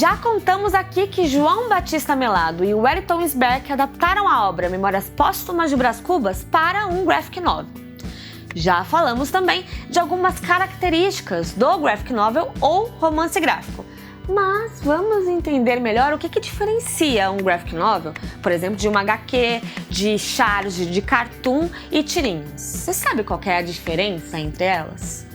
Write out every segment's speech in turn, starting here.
Já contamos aqui que João Batista Melado e Wellington Sberk adaptaram a obra Memórias Póstumas de Brás Cubas para um graphic novel. Já falamos também de algumas características do graphic novel ou romance gráfico. Mas vamos entender melhor o que diferencia um graphic novel, por exemplo, de uma HQ, de charge, de cartoon e tirinhas. Você sabe qual é a diferença entre elas?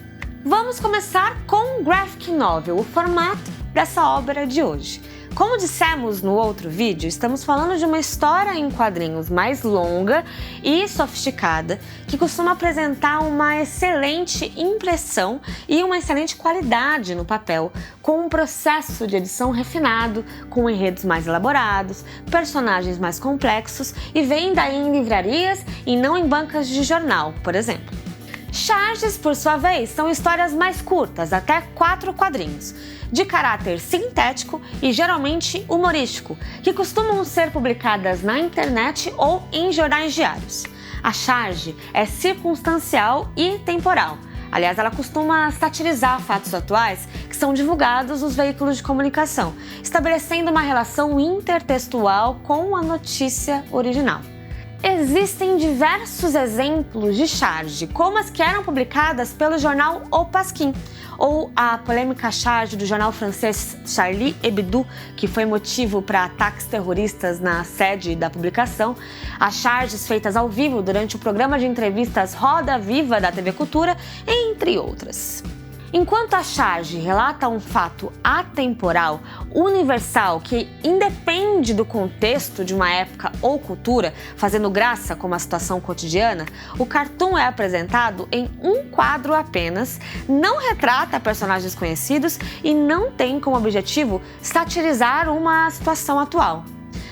Vamos começar com graphic novel, o formato dessa obra de hoje. Como dissemos no outro vídeo, estamos falando de uma história em quadrinhos mais longa e sofisticada, que costuma apresentar uma excelente impressão e uma excelente qualidade no papel, com um processo de edição refinado, com enredos mais elaborados, personagens mais complexos e venda em livrarias e não em bancas de jornal, por exemplo. Charges, por sua vez, são histórias mais curtas, até 4 quadrinhos, de caráter sintético e geralmente humorístico, que costumam ser publicadas na internet ou em jornais diários. A charge é circunstancial e temporal. Aliás, ela costuma satirizar fatos atuais que são divulgados nos veículos de comunicação, estabelecendo uma relação intertextual com a notícia original. Existem diversos exemplos de charge, como as que eram publicadas pelo jornal O Pasquim, ou a polêmica charge do jornal francês Charlie Hebdo, que foi motivo para ataques terroristas na sede da publicação, as charges feitas ao vivo durante o programa de entrevistas Roda Viva da TV Cultura, entre outras. Enquanto a charge relata um fato atemporal, universal, que independe do contexto de uma época ou cultura, fazendo graça com uma situação cotidiana, o cartoon é apresentado em um quadro apenas, não retrata personagens conhecidos e não tem como objetivo satirizar uma situação atual.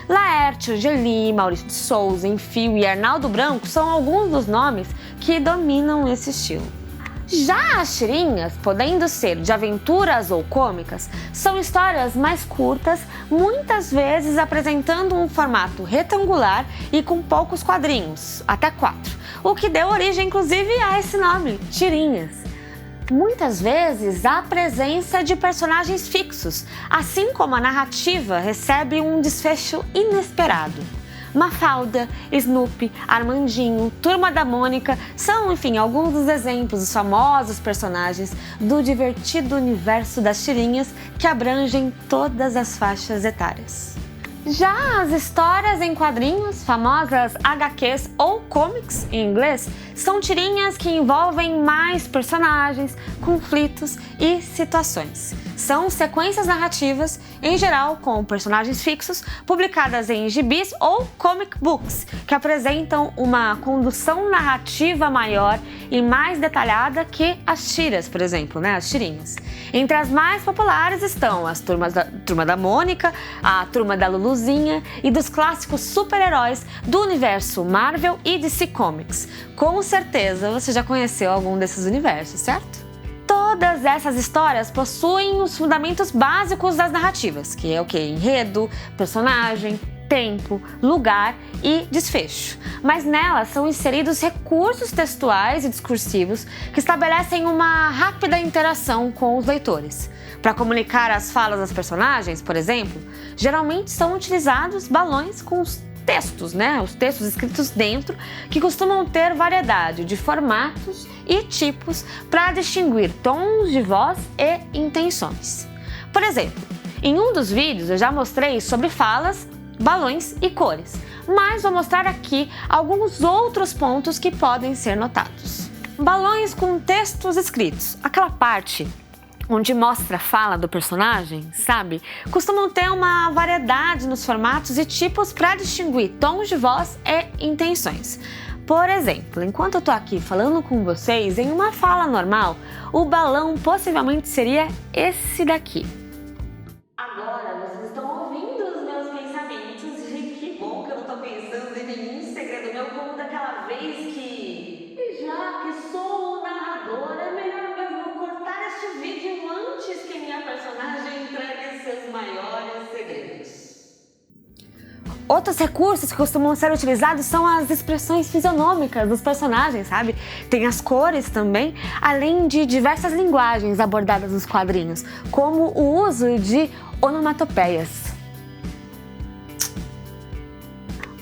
Laerte, Angeli, Maurício de Souza, Enfio e Arnaldo Branco são alguns dos nomes que dominam esse estilo. Já as tirinhas, podendo ser de aventuras ou cômicas, são histórias mais curtas, muitas vezes apresentando um formato retangular e com poucos quadrinhos, até 4, o que deu origem inclusive a esse nome, tirinhas. Muitas vezes há presença de personagens fixos, assim como a narrativa recebe um desfecho inesperado. Mafalda, Snoopy, Armandinho, Turma da Mônica são, enfim, alguns dos exemplos dos famosos personagens do divertido universo das tirinhas que abrangem todas as faixas etárias. Já as histórias em quadrinhos, famosas HQs ou comics em inglês, são tirinhas que envolvem mais personagens, conflitos e situações. São sequências narrativas, em geral com personagens fixos, publicadas em gibis ou comic books, que apresentam uma condução narrativa maior e mais detalhada que as tiras, por exemplo, as tirinhas. Entre as mais populares estão as Turma da Mônica, a Turma da Luluzinha e dos clássicos super-heróis do universo Marvel e DC Comics. Com certeza você já conheceu algum desses universos, certo? Todas essas histórias possuem os fundamentos básicos das narrativas, que é o que? Enredo, personagem, tempo, lugar e desfecho. Mas nelas são inseridos recursos textuais e discursivos que estabelecem uma rápida interação com os leitores. Para comunicar as falas das personagens, por exemplo, geralmente são utilizados balões com os textos, os textos escritos dentro, que costumam ter variedade de formatos e tipos para distinguir tons de voz e intenções. Por exemplo, em um dos vídeos eu já mostrei sobre falas, balões e cores, mas vou mostrar aqui alguns outros pontos que podem ser notados. Balões com textos escritos, aquela parte onde mostra a fala do personagem, sabe? Costumam ter uma variedade nos formatos e tipos para distinguir tons de voz e intenções. Por exemplo, enquanto eu tô aqui falando com vocês, em uma fala normal, o balão possivelmente seria esse daqui. Agora vocês estão ouvindo os meus pensamentos e que bom que eu não tô pensando em nenhum segredo meu, como daquela vez que... E já que sou o narrador, é melhor mesmo cortar este vídeo antes que minha personagem entregue seus maiores segredos. Outros recursos que costumam ser utilizados são as expressões fisionômicas dos personagens, sabe? Tem as cores também, além de diversas linguagens abordadas nos quadrinhos, como o uso de onomatopeias.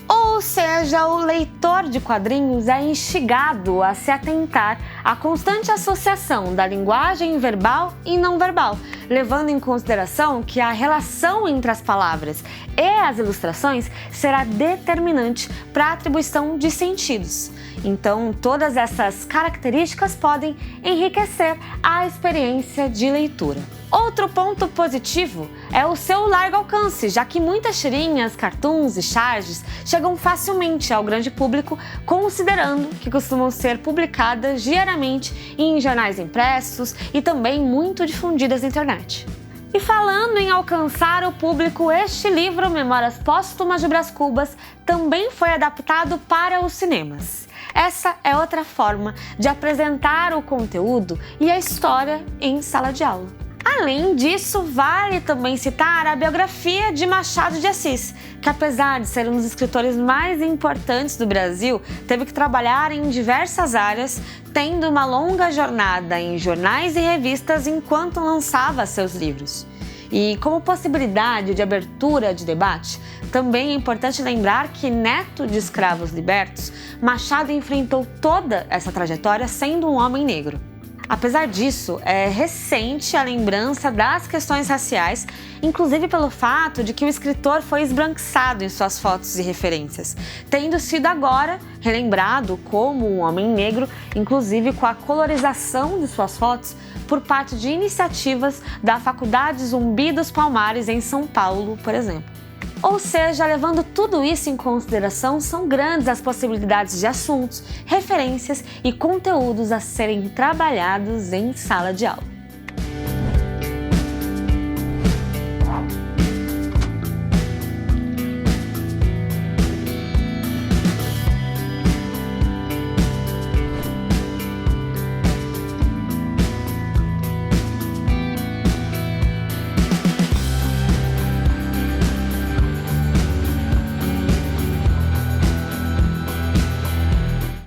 Ou seja, o leitor de quadrinhos é instigado a se atentar à constante associação da linguagem verbal e não verbal, levando em consideração que a relação entre as palavras e as ilustrações será determinante para a atribuição de sentidos. Então, todas essas características podem enriquecer a experiência de leitura. Outro ponto positivo é o seu largo alcance, já que muitas tirinhas, cartoons e charges chegam facilmente ao grande público, considerando que costumam ser publicadas diariamente em jornais impressos e também muito difundidas na internet. E falando em alcançar o público, este livro, Memórias Póstumas de Brás Cubas, também foi adaptado para os cinemas. Essa é outra forma de apresentar o conteúdo e a história em sala de aula. Além disso, vale também citar a biografia de Machado de Assis, que apesar de ser um dos escritores mais importantes do Brasil, teve que trabalhar em diversas áreas, tendo uma longa jornada em jornais e revistas enquanto lançava seus livros. E como possibilidade de abertura de debate, também é importante lembrar que, neto de escravos libertos, Machado enfrentou toda essa trajetória sendo um homem negro. Apesar disso, é recente a lembrança das questões raciais, inclusive pelo fato de que o escritor foi esbranquiçado em suas fotos e referências, tendo sido agora relembrado como um homem negro, inclusive com a colorização de suas fotos por parte de iniciativas da Faculdade Zumbi dos Palmares em São Paulo, por exemplo. Ou seja, levando tudo isso em consideração, são grandes as possibilidades de assuntos, referências e conteúdos a serem trabalhados em sala de aula.